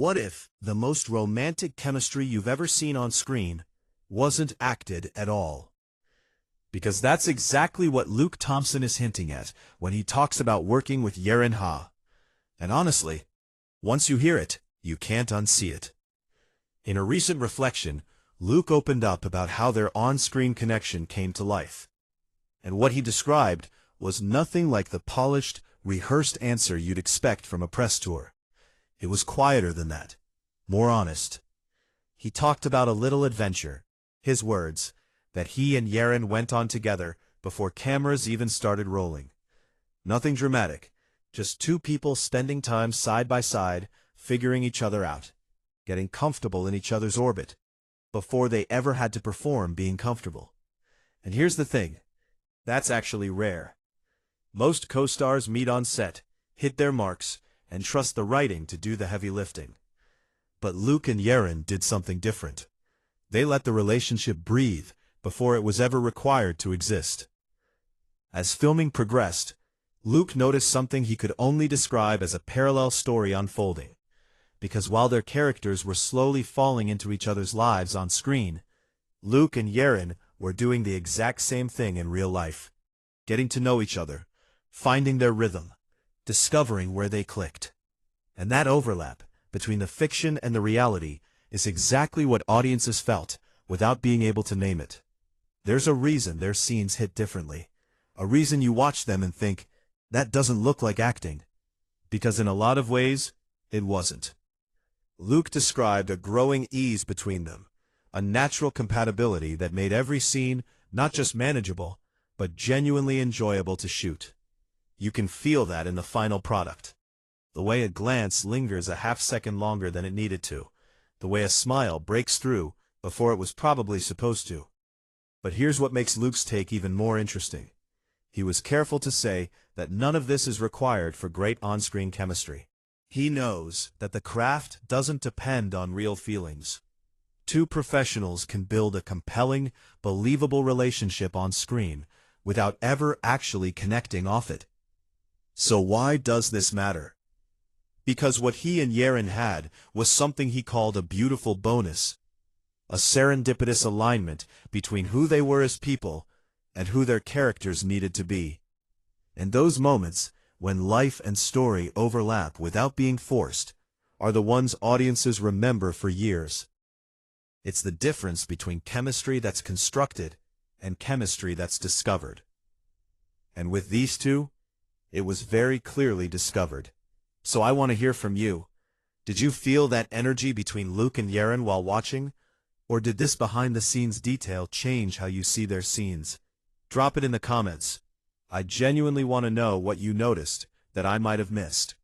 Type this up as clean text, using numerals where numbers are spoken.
What if the most romantic chemistry you've ever seen on screen wasn't acted at all? Because that's exactly what Luke Thompson is hinting at when he talks about working with Yerin Ha. And honestly, once you hear it, you can't unsee it. In a recent reflection, Luke opened up about how their on-screen connection came to life. And what he described was nothing like the polished, rehearsed answer you'd expect from a press tour. It was quieter than that, more honest. He talked about a little adventure, his words, that he and Yerin went on together before cameras even started rolling. Nothing dramatic, just two people spending time side by side, figuring each other out, getting comfortable in each other's orbit, before they ever had to perform being comfortable. And here's the thing, that's actually rare. Most co-stars meet on set, hit their marks, and trust the writing to do the heavy lifting. But Luke and Yerin did something different. They let the relationship breathe before it was ever required to exist. As filming progressed, Luke noticed something he could only describe as a parallel story unfolding. Because while their characters were slowly falling into each other's lives on screen, Luke and Yerin were doing the exact same thing in real life. Getting to know each other, finding their rhythm, discovering where they clicked. And that overlap between the fiction and the reality is exactly what audiences felt without being able to name it. There's a reason their scenes hit differently. A reason you watch them and think, that doesn't look like acting. Because in a lot of ways, it wasn't. Luke described a growing ease between them, a natural compatibility that made every scene not just manageable, but genuinely enjoyable to shoot. You can feel that in the final product. The way a glance lingers a half-second longer than it needed to. The way a smile breaks through before it was probably supposed to. But here's what makes Luke's take even more interesting. He was careful to say that none of this is required for great on-screen chemistry. He knows that the craft doesn't depend on real feelings. Two professionals can build a compelling, believable relationship on screen without ever actually connecting off it. So why does this matter? Because what he and Yerin had was something he called a beautiful bonus, a serendipitous alignment between who they were as people and who their characters needed to be. And those moments, when life and story overlap without being forced, are the ones audiences remember for years. It's the difference between chemistry that's constructed and chemistry that's discovered. And with these two, it was very clearly discovered. So I want to hear from you. Did you feel that energy between Luke and Yerin while watching? Or did this behind-the-scenes detail change how you see their scenes? Drop it in the comments. I genuinely want to know what you noticed that I might have missed.